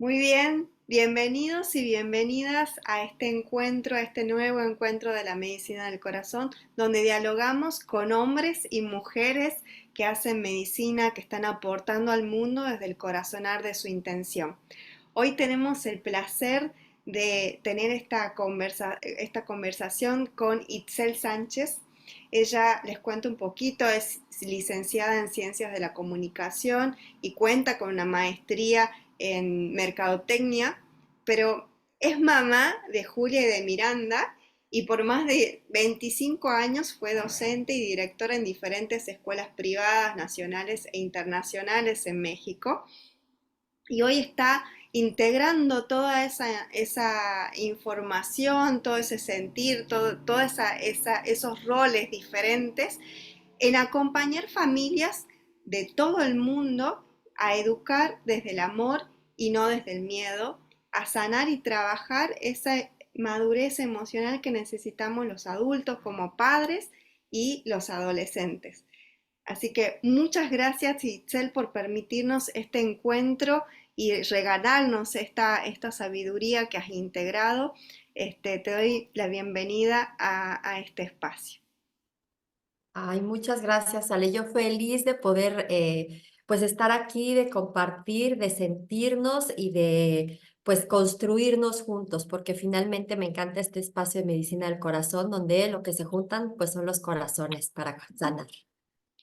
Muy bien, bienvenidos y bienvenidas a este encuentro, a este nuevo encuentro de la medicina del corazón, donde dialogamos con hombres y mujeres que hacen medicina, que están aportando al mundo desde el corazonar de su intención. Hoy tenemos el placer de tener esta conversación con Itzel Sánchez. Ella, les cuento un poquito, es licenciada en Ciencias de la Comunicación y cuenta con una maestría en Mercadotecnia, pero es mamá de Julia y de Miranda y por más de 25 años fue docente y directora en diferentes escuelas privadas, nacionales e internacionales en México. Y hoy está integrando toda esa información, todo ese sentir, todos esos roles diferentes en acompañar familias de todo el mundo a educar desde el amor y no desde el miedo, a sanar y trabajar esa madurez emocional que necesitamos los adultos como padres y los adolescentes. Así que muchas gracias, Itzel, por permitirnos este encuentro y regalarnos esta sabiduría que has integrado. Te doy la bienvenida a este espacio. Ay, muchas gracias, Ale. Yo feliz de poder pues estar aquí, de compartir, de sentirnos y de pues construirnos juntos, porque finalmente me encanta este espacio de medicina del corazón, donde lo que se juntan pues son los corazones para sanar.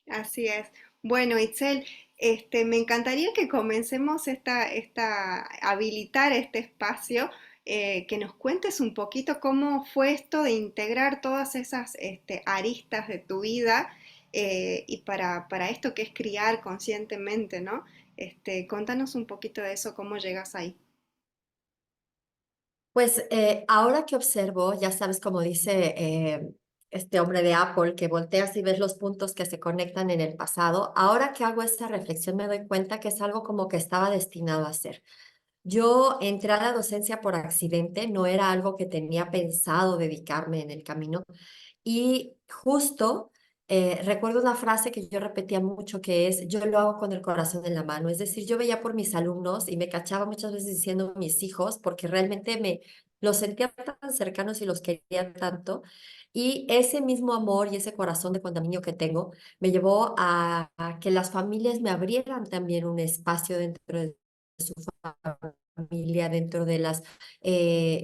Así es. Bueno, Itzel, me encantaría que comencemos habilitar este espacio, que nos cuentes un poquito cómo fue esto de integrar todas esas aristas de tu vida y para esto que es criar conscientemente, ¿no? Contanos un poquito de eso, cómo llegas ahí. Pues ahora que observo, ya sabes, como dice este hombre de Apple, que volteas y ves los puntos que se conectan en el pasado, ahora que hago esta reflexión me doy cuenta que es algo como que estaba destinado a ser. Yo entré a la docencia por accidente, no era algo que tenía pensado dedicarme en el camino. Y justo recuerdo una frase que yo repetía mucho que es, yo lo hago con el corazón en la mano. Es decir, yo veía por mis alumnos y me cachaba muchas veces diciendo mis hijos porque realmente me los sentía tan cercanos y los quería tanto. Y ese mismo amor y ese corazón de cuando niño que tengo me llevó a que las familias me abrieran también un espacio dentro de su familia, dentro de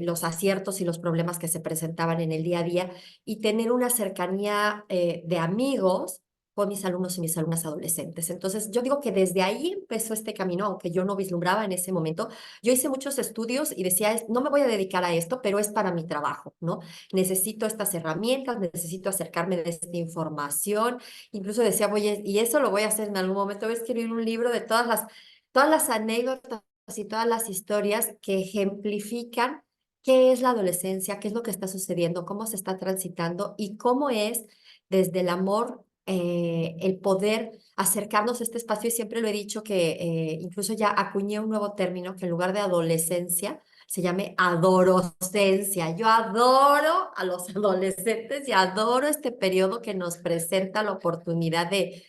los aciertos y los problemas que se presentaban en el día a día y tener una cercanía de amigos con mis alumnos y mis alumnas adolescentes. Entonces, yo digo que desde ahí empezó este camino, aunque yo no vislumbraba en ese momento. Yo hice muchos estudios y decía, no me voy a dedicar a esto, pero es para mi trabajo, ¿no? Necesito estas herramientas, necesito acercarme de esta información. Incluso decía, oye, y eso lo voy a hacer en algún momento, voy a escribir un libro de todas las anécdotas y todas las historias que ejemplifican qué es la adolescencia, qué es lo que está sucediendo, cómo se está transitando y cómo es desde el amor el poder acercarnos a este espacio. Y siempre lo he dicho que incluso ya acuñé un nuevo término que en lugar de adolescencia se llame adorocencia. Yo adoro a los adolescentes y adoro este periodo que nos presenta la oportunidad de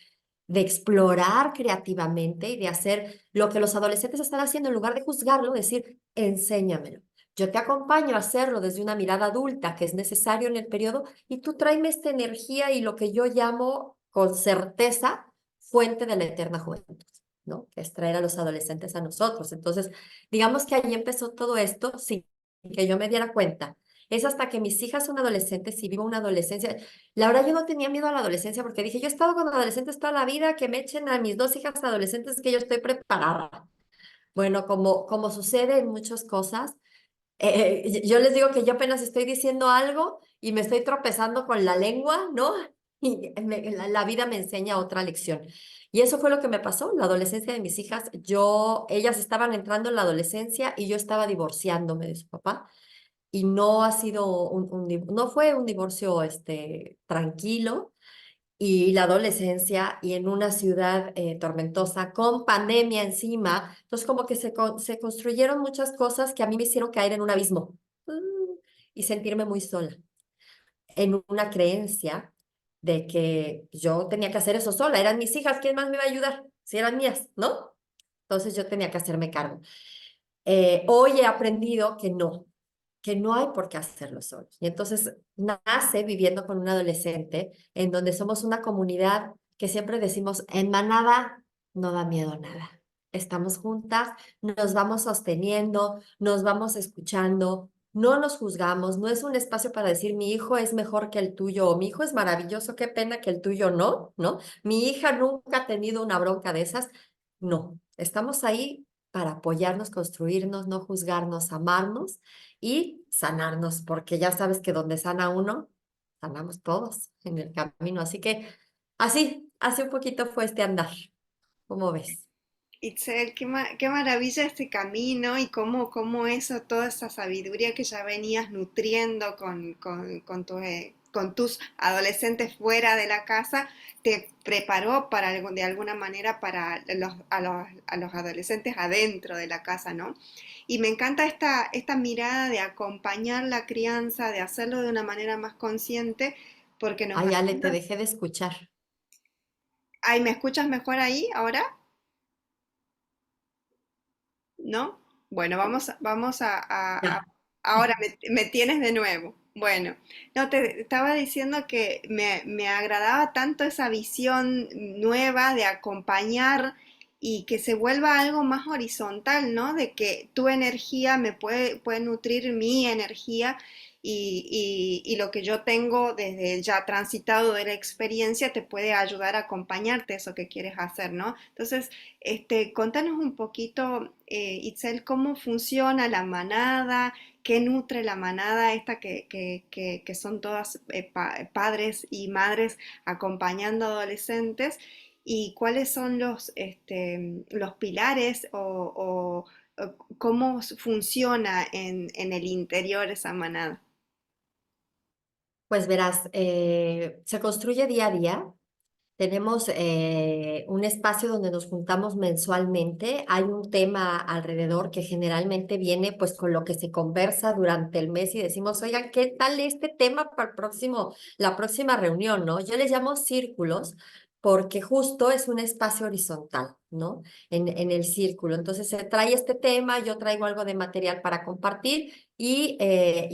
explorar creativamente y de hacer lo que los adolescentes están haciendo en lugar de juzgarlo, decir, enséñamelo. Yo te acompaño a hacerlo desde una mirada adulta que es necesario en el periodo y tú tráeme esta energía y lo que yo llamo con certeza fuente de la eterna juventud, ¿no? Que es traer a los adolescentes a nosotros. Entonces, digamos que ahí empezó todo esto sin que yo me diera cuenta. Es hasta que mis hijas son adolescentes y vivo una adolescencia. La verdad, yo no tenía miedo a la adolescencia porque dije, yo he estado con adolescentes toda la vida, que me echen a mis dos hijas adolescentes que yo estoy preparada. Bueno, como sucede en muchas cosas, yo les digo que yo apenas estoy diciendo algo y me estoy tropezando con la lengua, ¿no? Y la vida me enseña otra lección. Y eso fue lo que me pasó, la adolescencia de mis hijas. Ellas estaban entrando en la adolescencia y yo estaba divorciándome de su papá. Y no ha sido no fue un divorcio tranquilo y la adolescencia y en una ciudad tormentosa con pandemia encima. Entonces como que se construyeron muchas cosas que a mí me hicieron caer en un abismo y sentirme muy sola, en una creencia de que yo tenía que hacer eso sola. Eran mis hijas, ¿quién más me iba a ayudar? Si eran mías, ¿no? Entonces yo tenía que hacerme cargo. Hoy he aprendido que no hay por qué hacerlo solos. Y entonces nace viviendo con un adolescente en donde somos una comunidad que siempre decimos, en manada no da miedo nada. Estamos juntas, nos vamos sosteniendo, nos vamos escuchando, no nos juzgamos, no es un espacio para decir mi hijo es mejor que el tuyo o mi hijo es maravilloso, qué pena que el tuyo no, ¿no? Mi hija nunca ha tenido una bronca de esas. No, estamos ahí para apoyarnos, construirnos, no juzgarnos, amarnos y sanarnos, porque ya sabes que donde sana uno, sanamos todos en el camino. Así que así un poquito fue este andar. ¿Cómo ves? Itzel, qué maravilla este camino y cómo eso, toda esa sabiduría que ya venías nutriendo con tus adolescentes fuera de la casa, te preparó para de alguna manera para a los adolescentes adentro de la casa, ¿no? Y me encanta esta mirada de acompañar la crianza, de hacerlo de una manera más consciente, porque nos Ay, Ale, te ayuda. dejé de escuchar. Ay, ¿me escuchas mejor ahí ahora? ¿No? Bueno, Ya. ahora me tienes de nuevo. Bueno, no, te estaba diciendo que me agradaba tanto esa visión nueva de acompañar y que se vuelva algo más horizontal, ¿no? De que tu energía puede nutrir mi energía y lo que yo tengo desde ya transitado de la experiencia te puede ayudar a acompañarte eso que quieres hacer, ¿no? Entonces, contanos un poquito, Itzel, cómo funciona la manada, qué nutre la manada esta que son todas padres y madres acompañando adolescentes y cuáles son los pilares o cómo funciona en el interior esa manada. Pues verás, se construye día a día. Tenemos un espacio donde nos juntamos mensualmente. Hay un tema alrededor que generalmente viene pues con lo que se conversa durante el mes y decimos, oigan, ¿qué tal este tema para la próxima reunión, ¿no? Yo les llamo círculos porque justo es un espacio horizontal, ¿no? En el círculo. Entonces se trae este tema, yo traigo algo de material para compartir y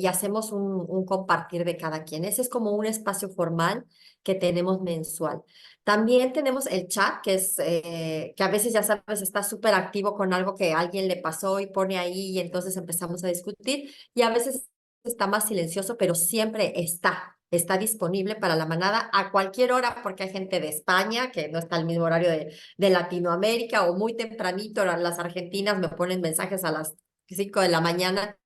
hacemos un compartir de cada quien. Ese es como un espacio formal que tenemos mensual. También tenemos el chat, que a veces ya sabes, está súper activo con algo que a alguien le pasó y pone ahí y entonces empezamos a discutir y a veces está más silencioso, pero siempre está disponible para la manada a cualquier hora porque hay gente de España que no está al mismo horario de Latinoamérica o muy tempranito las argentinas me ponen mensajes a las 5 de la mañana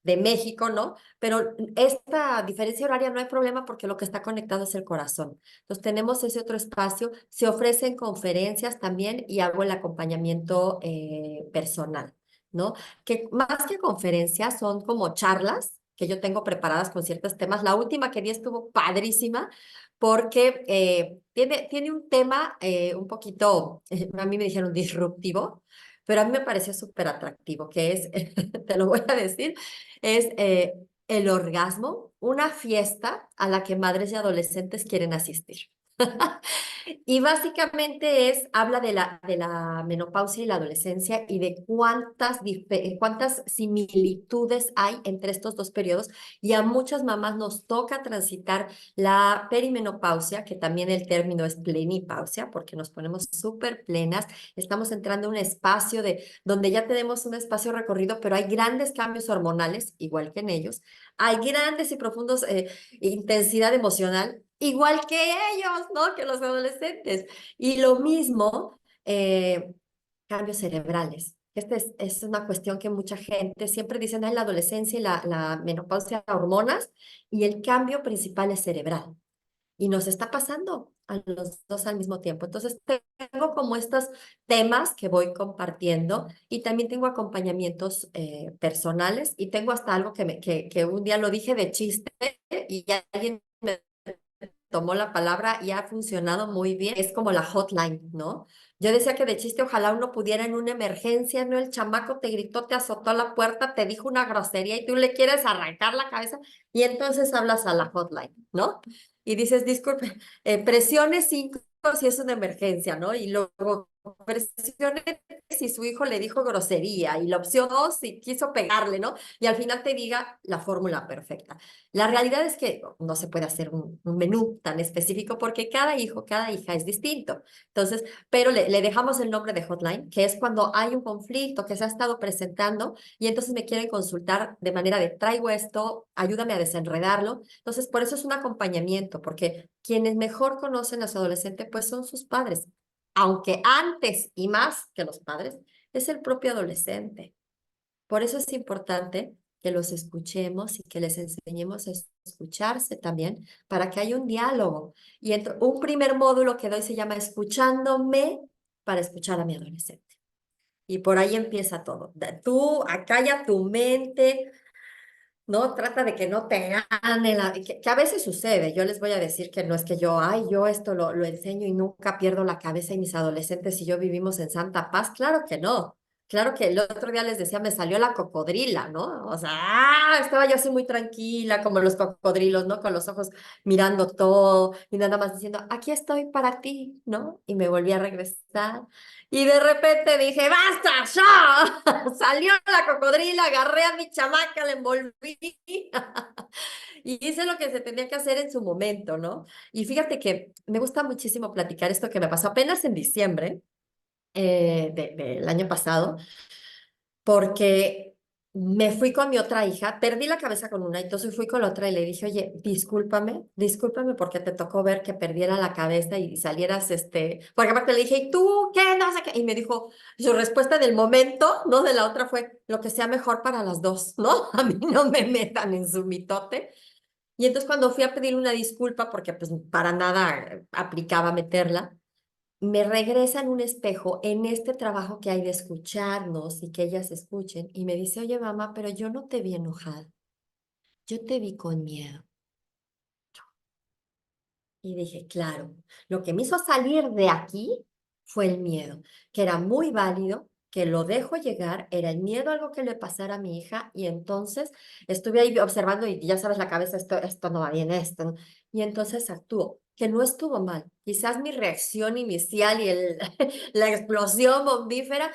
de México, ¿no? Pero esta diferencia horaria no hay problema porque lo que está conectado es el corazón. Entonces tenemos ese otro espacio, se ofrecen conferencias también y hago el acompañamiento personal, ¿no? Que más que conferencias son como charlas que yo tengo preparadas con ciertos temas. La última que di estuvo padrísima porque tiene un tema un poquito, a mí me dijeron disruptivo, pero a mí me pareció súper atractivo, que es, te lo voy a decir, es el orgasmo, una fiesta a la que madres y adolescentes quieren asistir. Y básicamente habla de la menopausia y la adolescencia y de cuántas similitudes hay entre estos dos periodos. Y a muchas mamás nos toca transitar la perimenopausia, que también el término es plenipausia, porque nos ponemos súper plenas. Estamos entrando a un espacio donde ya tenemos un espacio recorrido, pero hay grandes cambios hormonales, igual que en ellos. Hay grandes y profundos intensidad emocional igual que ellos, ¿no? Que los adolescentes. Y lo mismo, cambios cerebrales. Es una cuestión que mucha gente siempre dice, en la adolescencia y la menopausia, hormonas, y el cambio principal es cerebral. Y nos está pasando a los dos al mismo tiempo. Entonces, tengo como estos temas que voy compartiendo y también tengo acompañamientos personales y tengo hasta algo que un día lo dije de chiste y alguien me tomó la palabra y ha funcionado muy bien. Es como la hotline, ¿no? Yo decía que de chiste ojalá uno pudiera en una emergencia, ¿no? El chamaco te gritó, te azotó a la puerta, te dijo una grosería y tú le quieres arrancar la cabeza y entonces hablas a la hotline, ¿no? Y dices, disculpe, presione 5 si es una emergencia, ¿no? Y luego ofreció Netflix y su hijo le dijo grosería, y la opción 2 y quiso pegarle, ¿no? Y al final te diga la fórmula perfecta. La realidad es que no se puede hacer un menú tan específico porque cada hijo, cada hija es distinto. Entonces, pero le dejamos el nombre de hotline, que es cuando hay un conflicto que se ha estado presentando y entonces me quieren consultar de manera de traigo esto, ayúdame a desenredarlo. Entonces, por eso es un acompañamiento, porque quienes mejor conocen a su adolescente, pues son sus padres, aunque antes y más que los padres, es el propio adolescente. Por eso es importante que los escuchemos y que les enseñemos a escucharse también para que haya un diálogo. Y un primer módulo que doy se llama Escuchándome para escuchar a mi adolescente. Y por ahí empieza todo. Tú acalla tu mente, no, trata de que no te gane, que a veces sucede. Yo les voy a decir que no es que yo, ay, yo esto lo enseño y nunca pierdo la cabeza y mis adolescentes y yo vivimos en santa paz. Claro que no. Claro que el otro día les decía, me salió la cocodrila, ¿no? O sea, estaba yo así muy tranquila, como los cocodrilos, ¿no? Con los ojos mirando todo y nada más diciendo, aquí estoy para ti, ¿no? Y me volví a regresar. Y de repente dije, ¡basta ya! Salió la cocodrila, agarré a mi chamaca, la envolví y hice lo que se tenía que hacer en su momento, ¿no? Y fíjate que me gusta muchísimo platicar esto que me pasó apenas en diciembre del año pasado, porque me fui con mi otra hija, perdí la cabeza con una, entonces fui con la otra y le dije, oye, discúlpame porque te tocó ver que perdiera la cabeza y salieras, porque aparte le dije, ¿y tú qué? No sé qué. Y me dijo, su respuesta del momento, ¿no? De la otra fue, lo que sea mejor para las dos, ¿no? A mí no me metan en su mitote. Y entonces cuando fui a pedir una disculpa, porque pues para nada aplicaba meterla, me regresa en un espejo en este trabajo que hay de escucharnos y que ellas escuchen y me dice, oye mamá, pero yo no te vi enojada, yo te vi con miedo. Y dije, claro, lo que me hizo salir de aquí fue el miedo, que era muy válido, que lo dejo llegar, era el miedo a algo que le pasara a mi hija y entonces estuve ahí observando y ya sabes la cabeza, esto no va bien, esto, ¿no? Y entonces actuó, que no estuvo mal. Quizás mi reacción inicial y la explosión bombífera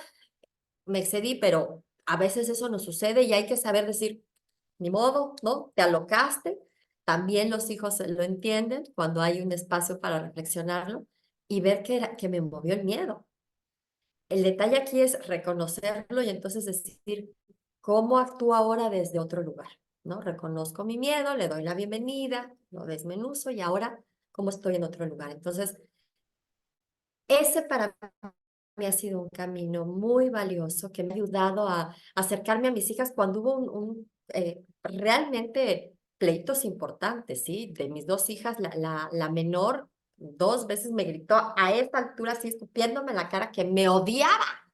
me excedí, pero a veces eso nos sucede y hay que saber decir, ni modo, ¿no? Te alocaste. También los hijos lo entienden cuando hay un espacio para reflexionarlo y ver que me movió el miedo. El detalle aquí es reconocerlo y entonces decir, ¿cómo actúo ahora desde otro lugar? ¿No? Reconozco mi miedo, le doy la bienvenida, lo desmenuzo y ahora, ¿cómo estoy en otro lugar? Entonces, ese para mí ha sido un camino muy valioso que me ha ayudado a acercarme a mis hijas cuando hubo realmente pleitos importantes, ¿sí? De mis dos hijas, la menor 2 veces me gritó a esta altura, así escupiéndome en la cara, que me odiaba.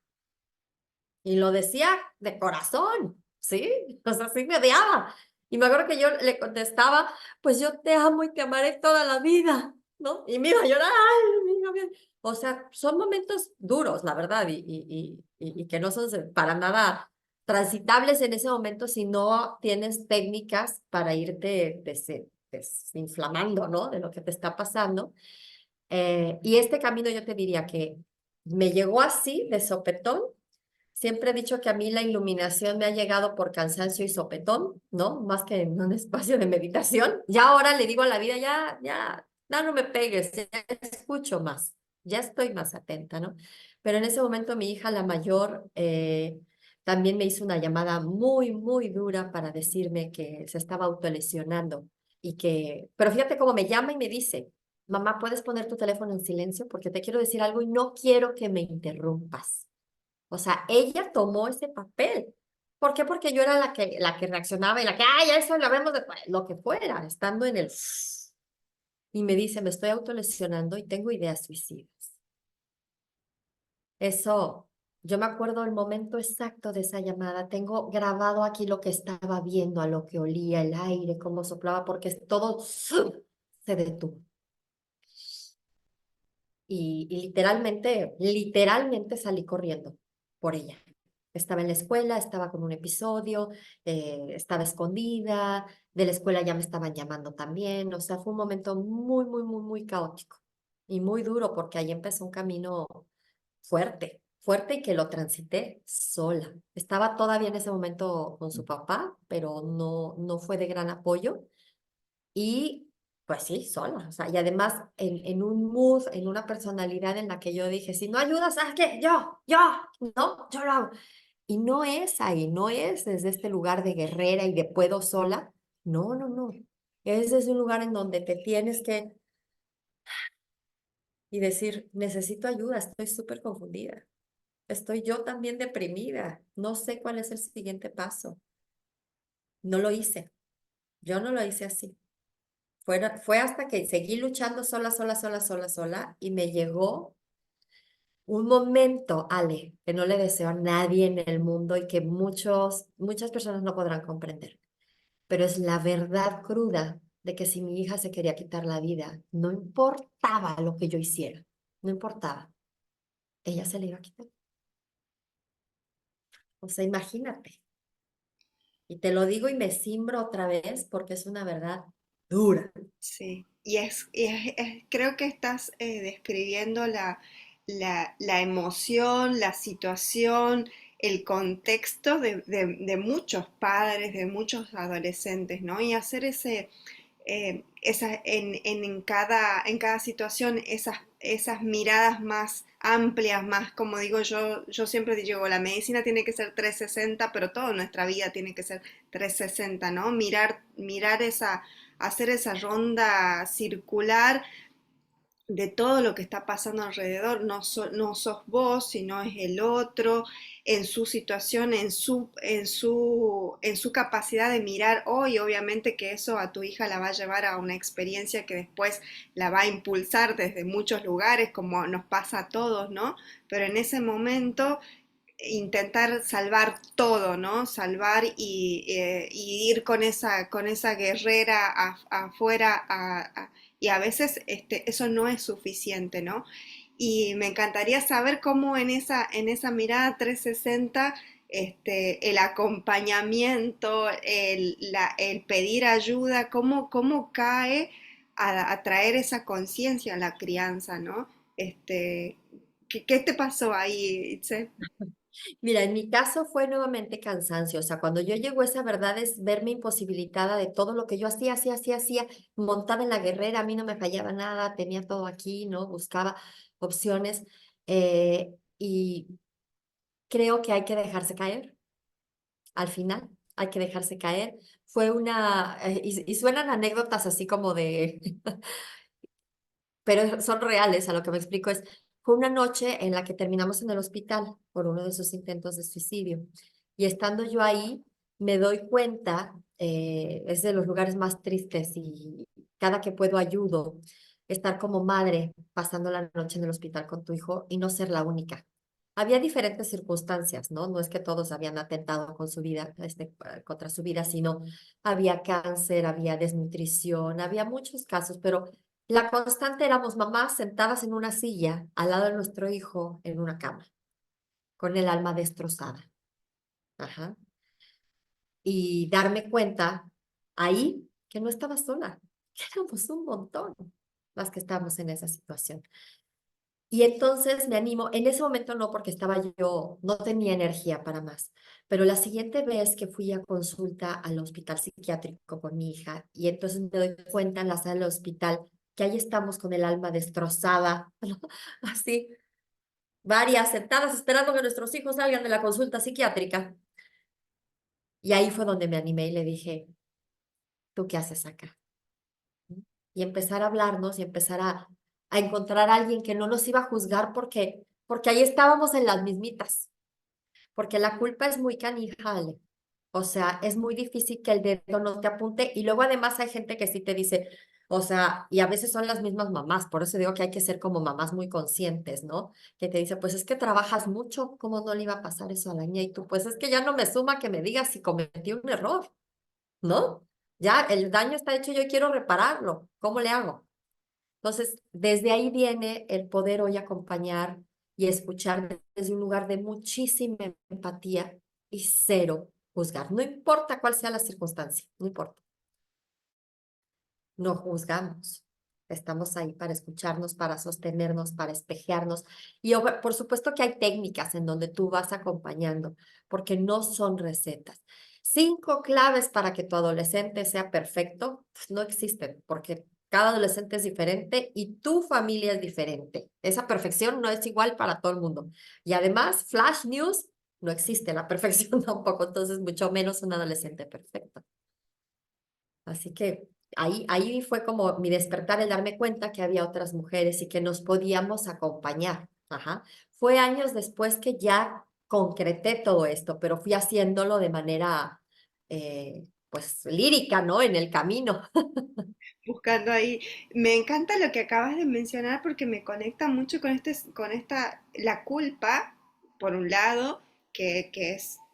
Y lo decía de corazón, ¿sí? O sea, sí me odiaba. Y me acuerdo que yo le contestaba, pues yo te amo y te amaré toda la vida, ¿no? Y me iba a llorar, ay, mi hija, bien. O sea, son momentos duros, la verdad, y que no son para nada transitables en ese momento si no tienes técnicas para irte desinflamando, ¿no? De lo que te está pasando. Y este camino yo te diría que me llegó así, de sopetón. Siempre he dicho que a mí la iluminación me ha llegado por cansancio y sopetón, ¿no? Más que en un espacio de meditación. Ya ahora le digo a la vida, ya no me pegues, ya escucho más, ya estoy más atenta, ¿no? Pero en ese momento mi hija, la mayor, también me hizo una llamada muy, muy dura para decirme que se estaba autolesionando pero fíjate cómo me llama y me dice, mamá, ¿puedes poner tu teléfono en silencio? Porque te quiero decir algo y no quiero que me interrumpas. O sea, ella tomó ese papel. ¿Por qué? Porque yo era la que reaccionaba y la que, ay, eso lo vemos después, lo que fuera, estando en el... Y me dice, me estoy autolesionando y tengo ideas suicidas. Eso, yo me acuerdo el momento exacto de esa llamada. Tengo grabado aquí lo que estaba viendo, a lo que olía el aire, cómo soplaba, porque todo se detuvo. Y literalmente salí corriendo por ella. Estaba en la escuela, estaba con un episodio, estaba escondida, de la escuela ya me estaban llamando también, o sea, fue un momento muy, muy, muy, muy caótico y muy duro porque ahí empezó un camino fuerte, fuerte y que lo transité sola. Estaba todavía en ese momento con su papá, pero no fue de gran apoyo. Y pues sí, sola. O sea, y además en un mood, en una personalidad en la que yo dije, si no ayudas, ¿sabes qué? No, yo lo hago. Y no es ahí, no es desde este lugar de guerrera y de puedo sola. No, no, no. Es desde un lugar en donde te tienes que y decir, necesito ayuda, estoy súper confundida. Estoy yo también deprimida. No sé cuál es el siguiente paso. No lo hice. Yo no lo hice así. Fue hasta que seguí luchando sola y me llegó un momento, Ale, que no le deseo a nadie en el mundo y que muchas personas no podrán comprender. Pero es la verdad cruda de que si mi hija se quería quitar la vida, no importaba lo que yo hiciera, no importaba, ella se le iba a quitar. O sea, imagínate. Y te lo digo y me simbro otra vez porque es una verdad dura. Sí, creo que estás describiendo la emoción, la situación, el contexto de muchos padres, de muchos adolescentes, ¿no? Y hacer en cada situación esas miradas más amplias, más, como digo yo siempre digo, la medicina tiene que ser 360, pero toda nuestra vida tiene que ser 360, ¿no? Mirar hacer esa ronda circular de todo lo que está pasando alrededor, no sos vos, sino es el otro, en su situación, en su capacidad de mirar hoy, obviamente que eso a tu hija la va a llevar a una experiencia que después la va a impulsar desde muchos lugares, como nos pasa a todos, ¿no? Pero en ese momento intentar salvar todo, ¿no? Salvar y ir con esa guerrera afuera y a veces eso no es suficiente, ¿no? Y me encantaría saber cómo en esa mirada 360 el acompañamiento, el pedir ayuda, cómo cae a traer esa conciencia a la crianza, ¿no? ¿Qué te pasó ahí, Itzel? Mira, en mi caso fue nuevamente cansancio. O sea, cuando yo llegó esa verdad es verme imposibilitada de todo lo que yo hacía, montada en la guerrera, a mí no me fallaba nada, tenía todo aquí, ¿no? Buscaba opciones y creo que hay que dejarse caer. Al final, hay que dejarse caer. Fue y suenan anécdotas así como de, pero son reales, a lo que me explico es, fue una noche en la que terminamos en el hospital por uno de sus intentos de suicidio. Y estando yo ahí, me doy cuenta, es de los lugares más tristes y cada que puedo ayudo, estar como madre pasando la noche en el hospital con tu hijo y no ser la única. Había diferentes circunstancias, ¿no? No es que todos habían atentado con su vida, contra su vida, sino había cáncer, había desnutrición, había muchos casos, pero la constante éramos mamás sentadas en una silla al lado de nuestro hijo en una cama, con el alma destrozada. Ajá. Y darme cuenta ahí que no estaba sola, que éramos un montón las que estábamos en esa situación. Y entonces me animo, en ese momento no, porque estaba yo, no tenía energía para más, pero la siguiente vez que fui a consulta al hospital psiquiátrico con mi hija, y entonces me doy cuenta en la sala del hospital que ahí estamos con el alma destrozada, ¿no? Así, varias sentadas esperando que nuestros hijos salgan de la consulta psiquiátrica. Y ahí fue donde me animé y le dije, ¿tú qué haces acá? Y empezar a hablarnos y empezar a encontrar a alguien que no nos iba a juzgar porque ahí estábamos en las mismitas. Porque la culpa es muy canija, Ale. O sea, es muy difícil que el dedo no te apunte y luego además hay gente que sí te dice, o sea, y a veces son las mismas mamás, por eso digo que hay que ser como mamás muy conscientes, ¿no? Que te dice, pues es que trabajas mucho, ¿cómo no le iba a pasar eso a la niña? Y tú, pues es que ya no me suma que me digas si cometí un error, ¿no? Ya el daño está hecho, yo quiero repararlo, ¿cómo le hago? Entonces, desde ahí viene el poder hoy acompañar y escuchar desde un lugar de muchísima empatía y cero juzgar. No importa cuál sea la circunstancia, no importa. No juzgamos. Estamos ahí para escucharnos, para sostenernos, para espejearnos. Y por supuesto que hay técnicas en donde tú vas acompañando, porque no son recetas. 5 claves para que tu adolescente sea perfecto, pues no existen, porque cada adolescente es diferente y tu familia es diferente. Esa perfección no es igual para todo el mundo. Y además, flash news, no existe la perfección tampoco, entonces mucho menos un adolescente perfecto. Así que ahí fue como mi despertar, el darme cuenta que había otras mujeres y que nos podíamos acompañar. Ajá. Fue años después que ya concreté todo esto, pero fui haciéndolo de manera, pues, lírica, ¿no? En el camino. Buscando ahí. Me encanta lo que acabas de mencionar porque me conecta mucho con la culpa, por un lado, que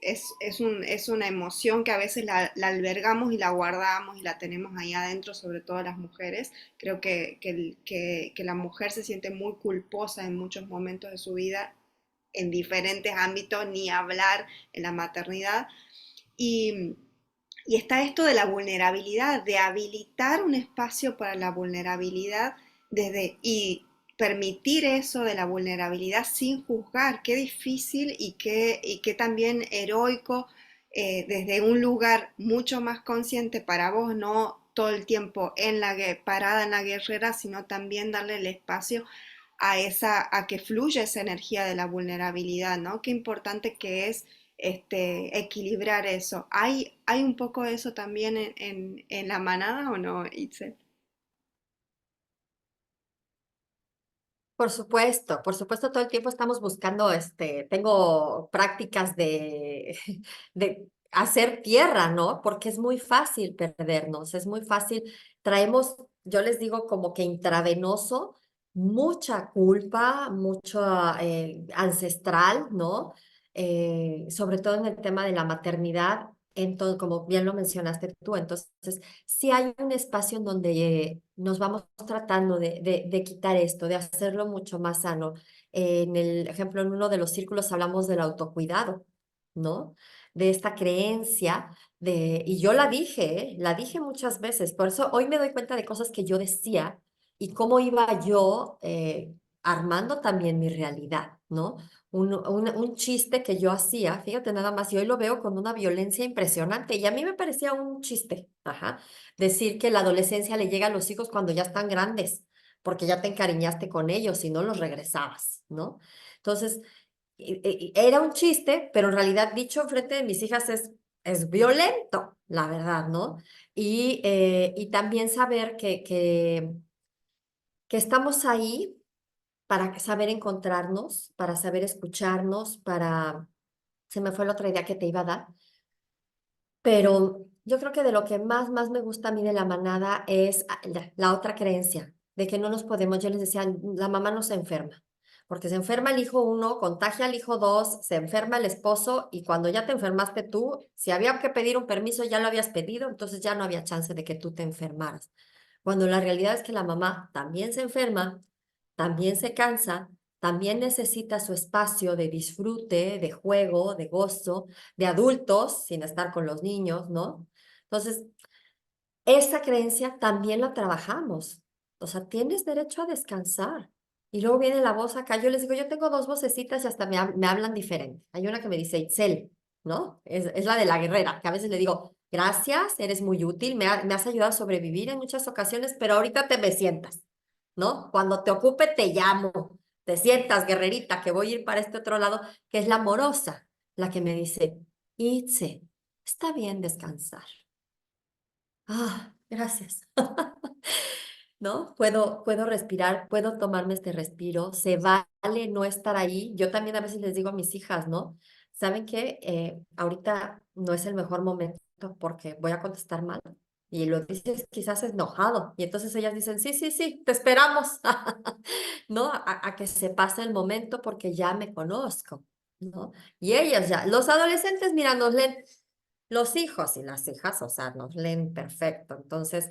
es una emoción que a veces la albergamos y la guardamos y la tenemos ahí adentro, sobre todo las mujeres. Creo que la mujer se siente muy culposa en muchos momentos de su vida, en diferentes ámbitos, ni hablar en la maternidad. Y, y está esto de la vulnerabilidad, de habilitar un espacio para la vulnerabilidad y permitir eso de la vulnerabilidad sin juzgar. Qué difícil y qué también heroico, desde un lugar mucho más consciente para vos, no todo el tiempo parada en la guerrera, sino también darle el espacio a que fluya esa energía de la vulnerabilidad, ¿no? Qué importante que es equilibrar eso. ¿Hay un poco de eso también en la manada o no, Itzel? Por supuesto, todo el tiempo estamos buscando, tengo prácticas de hacer tierra, ¿no? Porque es muy fácil perdernos, es muy fácil. Traemos, yo les digo como que intravenoso, mucha culpa, mucho ancestral, ¿no? Sobre todo en el tema de la maternidad. Entonces, como bien lo mencionaste tú, entonces sí hay un espacio en donde nos vamos tratando de quitar esto, de hacerlo mucho más sano. En el ejemplo, en uno de los círculos hablamos del autocuidado, ¿no? De esta creencia y yo la dije muchas veces, por eso hoy me doy cuenta de cosas que yo decía y cómo iba yo armando también mi realidad, ¿no? Un chiste que yo hacía, fíjate nada más, y hoy lo veo con una violencia impresionante y a mí me parecía un chiste, ajá, decir que la adolescencia le llega a los hijos cuando ya están grandes, porque ya te encariñaste con ellos y no los regresabas, ¿no? Entonces, era un chiste, pero en realidad dicho enfrente de mis hijas es violento, la verdad, ¿no? Y también saber que estamos ahí para saber encontrarnos, para saber escucharnos, se me fue la otra idea que te iba a dar, pero yo creo que de lo que más me gusta a mí de la manada es la otra creencia, de que no nos podemos, yo les decía, la mamá no se enferma, porque se enferma el hijo uno, contagia al hijo dos, se enferma el esposo y cuando ya te enfermaste tú, si había que pedir un permiso ya lo habías pedido, entonces ya no había chance de que tú te enfermaras. Cuando la realidad es que la mamá también se enferma, también se cansa, también necesita su espacio de disfrute, de juego, de gozo, de adultos, sin estar con los niños, ¿no? Entonces, esa creencia también la trabajamos. O sea, tienes derecho a descansar. Y luego viene la voz acá. Yo les digo, yo tengo dos vocecitas y hasta me hablan diferente. Hay una que me dice Itzel, ¿no? Es la de la guerrera, que a veces le digo, gracias, eres muy útil, me has ayudado a sobrevivir en muchas ocasiones, pero ahorita te me sientas, ¿no? Cuando te ocupe, te llamo. Te sientas, guerrerita, que voy a ir para este otro lado, que es la amorosa, la que me dice, Itzel, está bien descansar. Ah, gracias. ¿No? Puedo respirar, puedo tomarme este respiro, se vale no estar ahí. Yo también a veces les digo a mis hijas, ¿no? ¿Saben qué? Ahorita no es el mejor momento porque voy a contestar mal. Y lo dices quizás enojado. Y entonces ellas dicen, sí, sí, sí, te esperamos, ¿no? A que se pase el momento porque ya me conozco, ¿no? Y ellas ya, los adolescentes, mira, nos leen, los hijos y las hijas, o sea, nos leen perfecto. Entonces,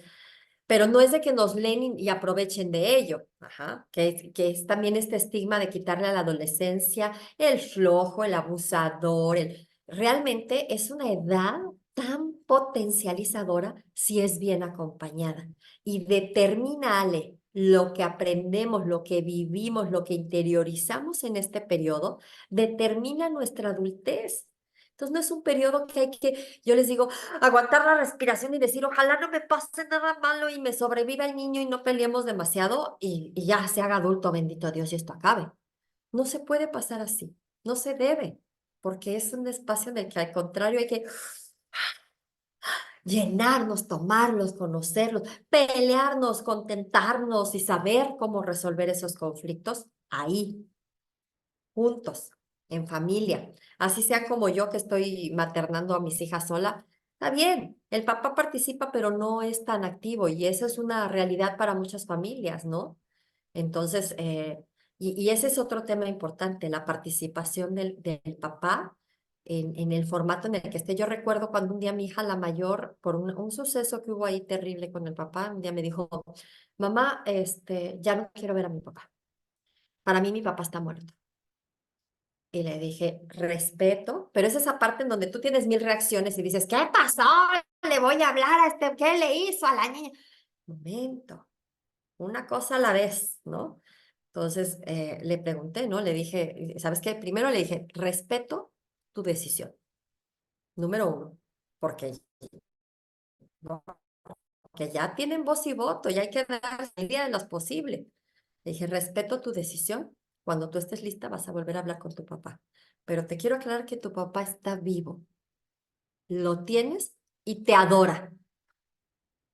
pero no es de que nos leen y aprovechen de ello, ajá, que es también este estigma de quitarle a la adolescencia el flojo, el abusador, realmente es una edad tan potencializadora si es bien acompañada y determina, Ale, lo que aprendemos, lo que vivimos, lo que interiorizamos en este periodo, determina nuestra adultez. Entonces no es un periodo que hay que, yo les digo, aguantar la respiración y decir, ojalá no me pase nada malo y me sobreviva el niño y no peleemos demasiado y ya se haga adulto, bendito Dios, y esto acabe. No se puede pasar así, no se debe, porque es un espacio en el que al contrario hay que llenarnos, tomarlos, conocerlos, pelearnos, contentarnos y saber cómo resolver esos conflictos ahí, juntos, en familia. Así sea como yo que estoy maternando a mis hijas sola, está bien, el papá participa, pero no es tan activo y eso es una realidad para muchas familias, ¿no? Entonces, y ese es otro tema importante, la participación del papá en el formato en el que esté. Yo recuerdo cuando un día mi hija, la mayor, por un suceso que hubo ahí terrible con el papá, un día me dijo, mamá, ya no quiero ver a mi papá. Para mí mi papá está muerto. Y le dije, respeto, pero es esa parte en donde tú tienes mil reacciones y dices, ¿qué pasó? Le voy a hablar a ¿qué le hizo a la niña? Momento, una cosa a la vez, ¿no? Entonces le pregunté, ¿no? Le dije, ¿sabes qué? Primero le dije, respeto tu decisión, número uno, porque, ¿no? Que ya tienen voz y voto, y hay que dar la medida de los posibles. Le dije, respeto tu decisión, cuando tú estés lista vas a volver a hablar con tu papá, pero te quiero aclarar que tu papá está vivo, lo tienes y te adora,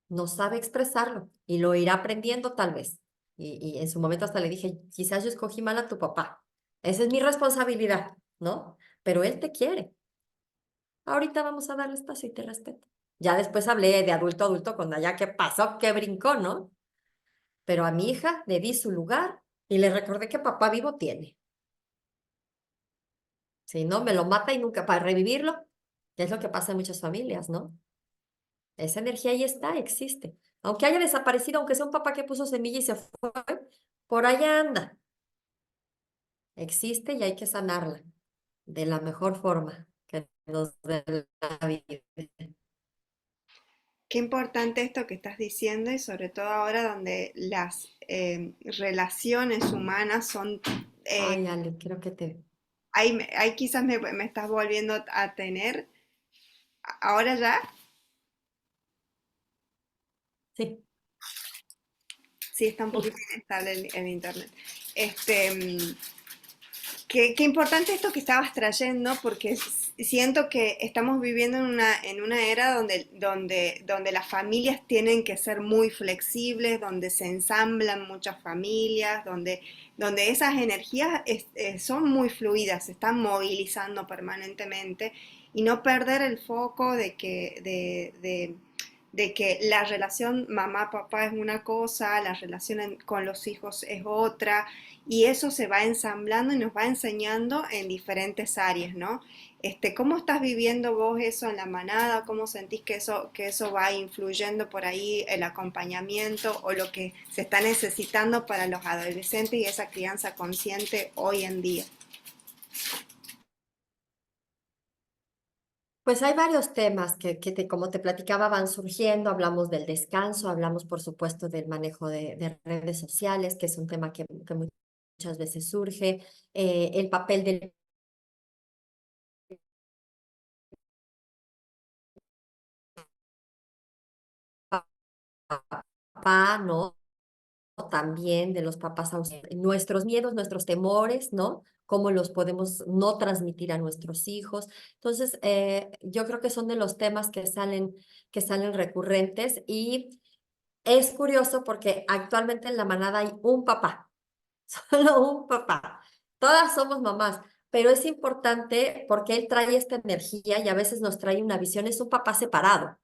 no sabe expresarlo y lo irá aprendiendo tal vez. Y en su momento hasta le dije, quizás yo escogí mal a tu papá. Esa es mi responsabilidad, ¿no? Pero él te quiere. Ahorita vamos a darle espacio y te respeto. Ya después hablé de adulto a adulto con allá qué pasó, qué brincó, ¿no? Pero a mi hija le di su lugar y le recordé que papá vivo tiene. Si no, me lo mata y nunca para revivirlo, que es lo que pasa en muchas familias, ¿no? Esa energía ahí está, existe. Aunque haya desaparecido, aunque sea un papá que puso semilla y se fue, por allá anda. Existe y hay que sanarla de la mejor forma que nos dé la vida. Qué importante esto que estás diciendo y sobre todo ahora donde las relaciones humanas son, eh, Ay, Ale, creo que te... ahí quizás me estás volviendo a tener, ahora ya, Sí. sí está un poquito inestable el internet. Este, qué importante esto que estabas trayendo, porque siento que estamos viviendo en una era donde las familias tienen que ser muy flexibles, donde se ensamblan muchas familias, donde esas energías son muy fluidas, se están movilizando permanentemente y no perder el foco de que la relación mamá-papá es una cosa, la relación con los hijos es otra, y eso se va ensamblando y nos va enseñando en diferentes áreas, ¿no? ¿Cómo estás viviendo vos eso en la manada? ¿Cómo sentís que eso va influyendo por ahí el acompañamiento o lo que se está necesitando para los adolescentes y esa crianza consciente hoy en día? Pues hay varios temas como te platicaba, van surgiendo. Hablamos del descanso, hablamos, por supuesto, del manejo de redes sociales, que es un tema que muchas veces surge. El papel del papá, ¿no? También de los papás ausentes, nuestros miedos, nuestros temores, ¿no? Cómo los podemos no transmitir a nuestros hijos. Entonces, yo creo que son de los temas que salen recurrentes y es curioso porque actualmente en la manada hay un papá, solo un papá. Todas somos mamás, pero es importante porque él trae esta energía y a veces nos trae una visión, es un papá separado.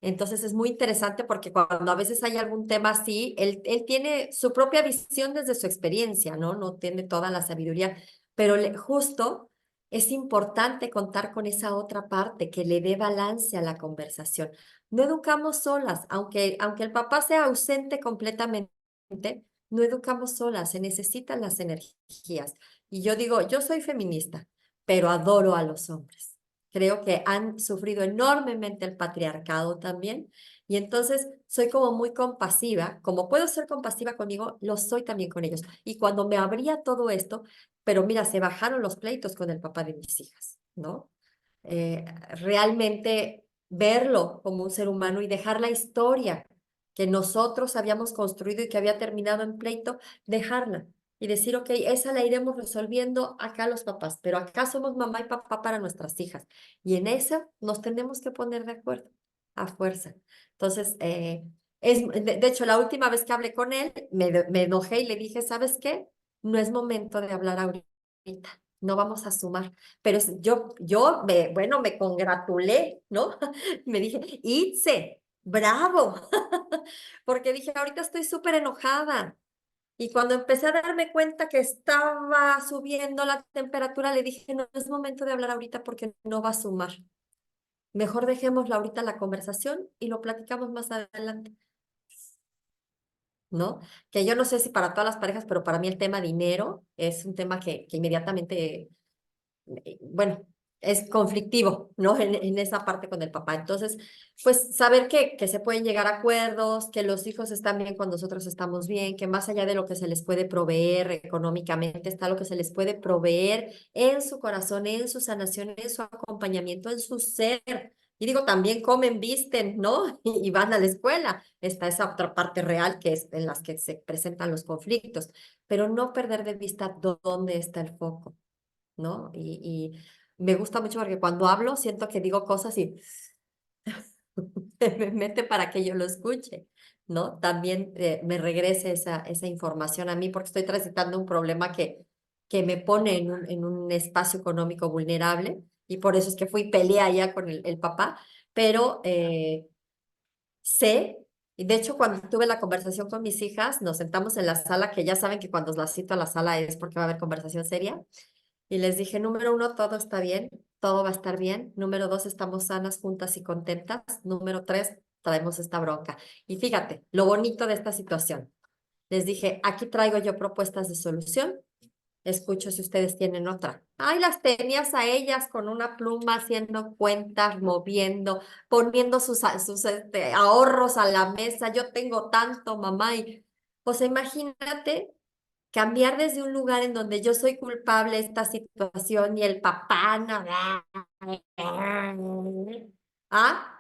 Entonces es muy interesante porque cuando a veces hay algún tema así, él tiene su propia visión desde su experiencia, ¿no? No tiene toda la sabiduría, pero justo es importante contar con esa otra parte que le dé balance a la conversación. No educamos solas, aunque el papá sea ausente completamente, no educamos solas, se necesitan las energías. Y yo digo, yo soy feminista, pero adoro a los hombres. Creo que han sufrido enormemente el patriarcado también. Y entonces soy como muy compasiva, como puedo ser compasiva conmigo, lo soy también con ellos. Y cuando me abría todo esto, pero mira, se bajaron los pleitos con el papá de mis hijas, ¿no? Eh, Realmente verlo como un ser humano y dejar la historia que nosotros habíamos construido y que había terminado en pleito, dejarla y decir, ok, esa la iremos resolviendo acá los papás, pero acá somos mamá y papá para nuestras hijas. Y en eso nos tenemos que poner de acuerdo, a fuerza. Entonces, de hecho, la última vez que hablé con él, me enojé y le dije, ¿sabes qué? No es momento de hablar ahorita, no vamos a sumar. Pero bueno, me congratulé, ¿no? Me dije, Itze, bravo, porque dije, ahorita estoy súper enojada. Y cuando empecé a darme cuenta que estaba subiendo la temperatura, le dije, no es momento de hablar ahorita porque no va a sumar. Mejor dejémosla ahorita la conversación y lo platicamos más adelante, ¿no? Que yo no sé si para todas las parejas, pero para mí el tema dinero es un tema que inmediatamente bueno, es conflictivo, ¿no? En esa parte con el papá. Entonces, pues saber que se pueden llegar a acuerdos, que los hijos están bien cuando nosotros estamos bien, que más allá de lo que se les puede proveer económicamente, está lo que se les puede proveer en su corazón, en su sanación, en su acompañamiento, en su ser. Y digo, también comen, visten, ¿no? Y van a la escuela. Está esa otra parte real que es en las que se presentan los conflictos, pero no perder de vista dónde está el foco, ¿no? Y me gusta mucho porque cuando hablo siento que digo cosas y me mete para que yo lo escuche, ¿no? También me regrese esa información a mí porque estoy transitando un problema que me pone en un espacio económico vulnerable y por eso es que fui pelea ya con el papá, pero sé, y de hecho cuando tuve la conversación con mis hijas, nos sentamos en la sala, que ya saben que cuando las cito a la sala es porque va a haber conversación seria. Y les dije, número uno, todo está bien, todo va a estar bien. Número dos, estamos sanas, juntas y contentas. Número tres, traemos esta bronca. Y fíjate, lo bonito de esta situación. Les dije, aquí traigo yo propuestas de solución. Escucho si ustedes tienen otra. Ay, las tenías a ellas con una pluma haciendo cuentas, moviendo, poniendo sus ahorros a la mesa. Yo tengo tanto, mamá. Y, pues imagínate cambiar desde un lugar en donde yo soy culpable de esta situación y el papá no. Ah,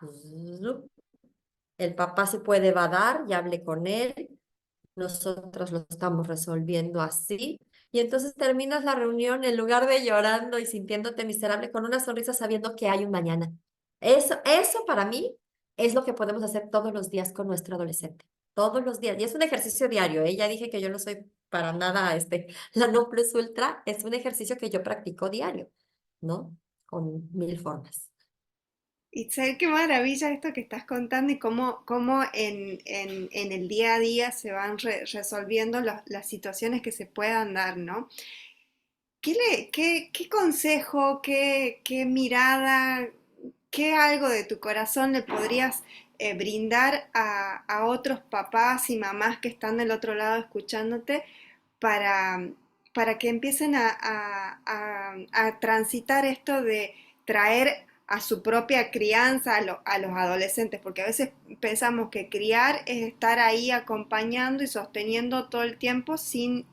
el papá se puede vadar, ya hablé con él, nosotros lo estamos resolviendo así. Y entonces terminas la reunión en lugar de llorando y sintiéndote miserable con una sonrisa sabiendo que hay un mañana. Eso para mí es lo que podemos hacer todos los días con nuestro adolescente. Todos los días. Y es un ejercicio diario, ¿eh? Ya dije que yo no soy para nada la no plus ultra. Es un ejercicio que yo practico diario, ¿no? Con mil formas. Itzel, qué maravilla esto que estás contando y cómo en el día a día se van resolviendo las situaciones que se puedan dar, ¿no? ¿Qué consejo, qué mirada, qué algo de tu corazón le podrías brindar a otros papás y mamás que están del otro lado escuchándote para, para que empiecen a transitar esto de traer a su propia crianza a los adolescentes? Porque a veces pensamos que criar es estar ahí acompañando y sosteniendo todo el tiempo sin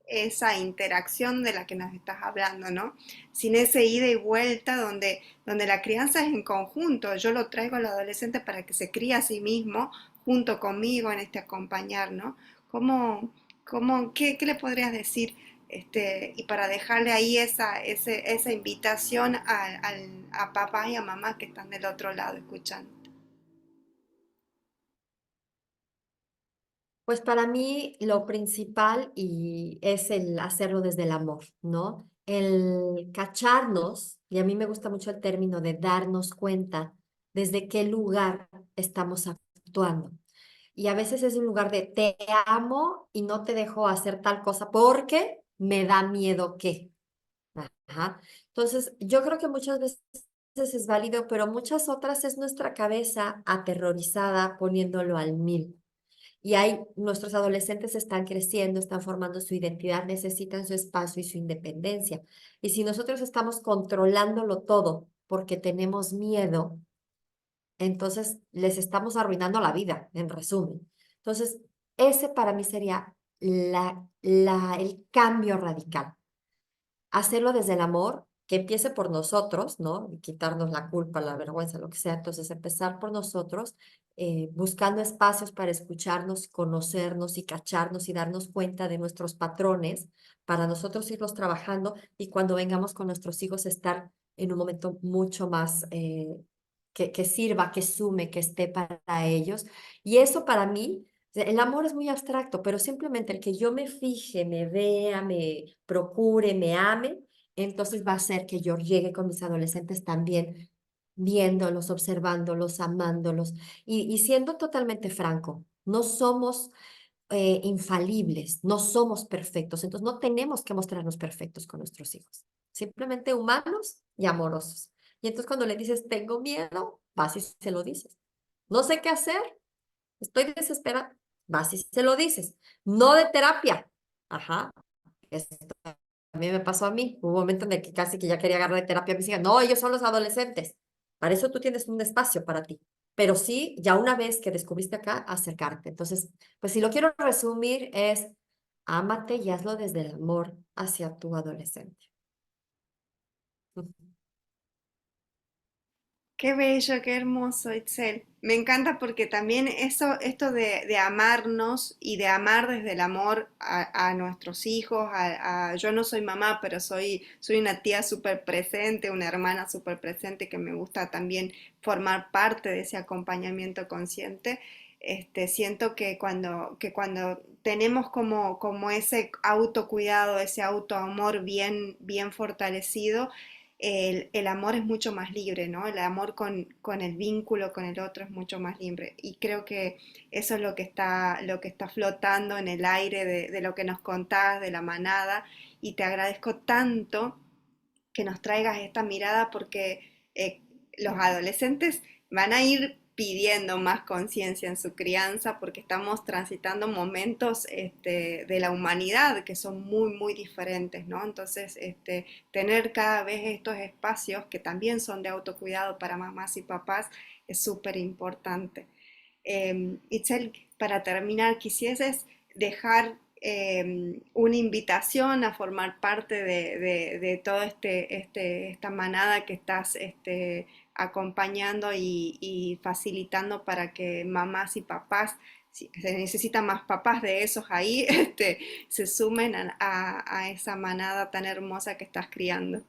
esa interacción de la que nos estás hablando, ¿no? Sin ese ida y vuelta donde la crianza es en conjunto. Yo lo traigo al adolescente para que se críe a sí mismo junto conmigo en este acompañar, ¿no? ¿Cómo, qué le podrías decir? Y para dejarle ahí esa invitación a papás y a mamás que están del otro lado escuchando. Pues para mí lo principal y es el hacerlo desde el amor, ¿no? El cacharnos, y a mí me gusta mucho el término de darnos cuenta desde qué lugar estamos actuando. Y a veces es un lugar de te amo y no te dejo hacer tal cosa porque me da miedo que. Ajá. Entonces, yo creo que muchas veces es válido, pero muchas otras es nuestra cabeza aterrorizada poniéndolo al mil. Y ahí nuestros adolescentes están creciendo, están formando su identidad, necesitan su espacio y su independencia. Y si nosotros estamos controlándolo todo porque tenemos miedo, entonces les estamos arruinando la vida, en resumen. Entonces, ese para mí sería el cambio radical. Hacerlo desde el amor, que empiece por nosotros, ¿no? Y quitarnos la culpa, la vergüenza, lo que sea. Entonces, empezar por nosotros, buscando espacios para escucharnos, conocernos y cacharnos y darnos cuenta de nuestros patrones para nosotros irlos trabajando y cuando vengamos con nuestros hijos estar en un momento mucho más que sirva, que sume, que esté para ellos. Y eso para mí, el amor es muy abstracto, pero simplemente el que yo me fije, me vea, me procure, me ame, entonces va a hacer que yo llegue con mis adolescentes también viéndolos, observándolos, amándolos y siendo totalmente franco. No somos infalibles, no somos perfectos, entonces no tenemos que mostrarnos perfectos con nuestros hijos, simplemente humanos y amorosos. Y entonces cuando le dices, tengo miedo, vas y se lo dices. No sé qué hacer, estoy desesperada, vas y se lo dices. No de terapia. Ajá, esto también me pasó a mí. Hubo un momento en el que casi que ya quería agarrar de terapia a mis hijas. No, ellos son los adolescentes. Para eso tú tienes un espacio para ti. Pero sí, ya una vez que descubriste acá, acercarte. Entonces, pues si lo quiero resumir es, ámate y hazlo desde el amor hacia tu adolescente. Qué bello, qué hermoso, Itzel. Me encanta porque también eso, esto de amarnos y de amar desde el amor a nuestros hijos, yo no soy mamá, pero soy una tía súper presente, una hermana súper presente que me gusta también formar parte de ese acompañamiento consciente. Siento que cuando tenemos como ese autocuidado, ese autoamor bien fortalecido, el amor es mucho más libre, ¿no? El amor con el vínculo con el otro es mucho más libre. Y creo que eso es lo que está flotando en el aire de lo que nos contás, de la manada. Y te agradezco tanto que nos traigas esta mirada porque los adolescentes van a ir pidiendo más conciencia en su crianza porque estamos transitando momentos de la humanidad que son muy diferentes, ¿no? Entonces, tener cada vez estos espacios que también son de autocuidado para mamás y papás es súper importante. Itzel, para terminar, quisieses dejar una invitación a formar parte de todo esta manada que estás acompañando y facilitando para que mamás y papás, si se necesitan más papás de esos ahí, se sumen a esa manada tan hermosa que estás criando.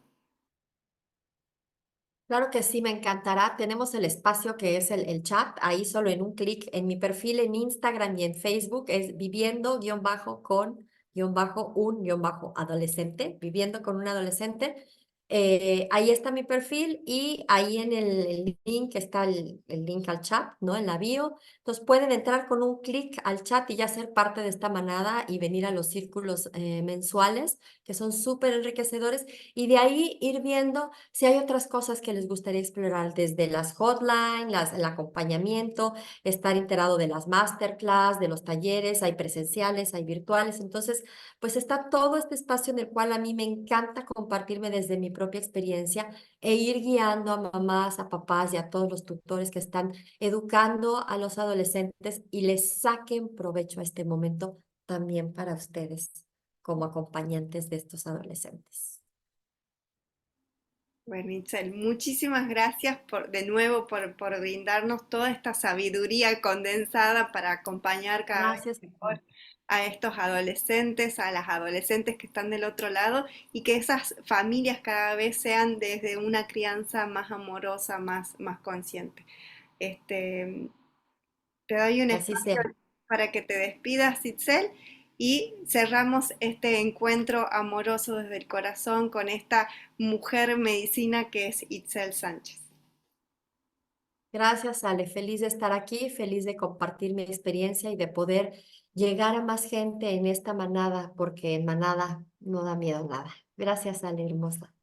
Claro que sí, me encantará. Tenemos el espacio que es el chat, ahí solo en un clic en mi perfil en Instagram y en Facebook es viviendo-con-un-adolescente, viviendo con un adolescente. Ahí está mi perfil y ahí en el link está el link al chat, ¿no? En la bio. Entonces pueden entrar con un clic al chat y ya ser parte de esta manada y venir a los círculos mensuales que son súper enriquecedores y de ahí ir viendo si hay otras cosas que les gustaría explorar, desde las hotline, el acompañamiento, estar enterado de las masterclass, de los talleres, hay presenciales, hay virtuales. Entonces, pues está todo este espacio en el cual a mí me encanta compartirme desde mi propia experiencia e ir guiando a mamás, a papás y a todos los tutores que están educando a los adolescentes y les saquen provecho a este momento también para ustedes como acompañantes de estos adolescentes. Bueno, Itzel, muchísimas gracias de nuevo por brindarnos toda esta sabiduría condensada para acompañar cada vez Gracias. mejor a estos adolescentes, a las adolescentes que están del otro lado y que esas familias cada vez sean desde una crianza más amorosa, más consciente. Este, Te doy un Así sea. espacio para que te despidas, Itzel, y cerramos este encuentro amoroso desde el corazón con esta mujer medicina que es Itzel Sánchez. Gracias, Ale. Feliz de estar aquí, feliz de compartir mi experiencia y de poder llegar a más gente en esta manada, porque en manada no da miedo nada. Gracias, Ale, hermosa.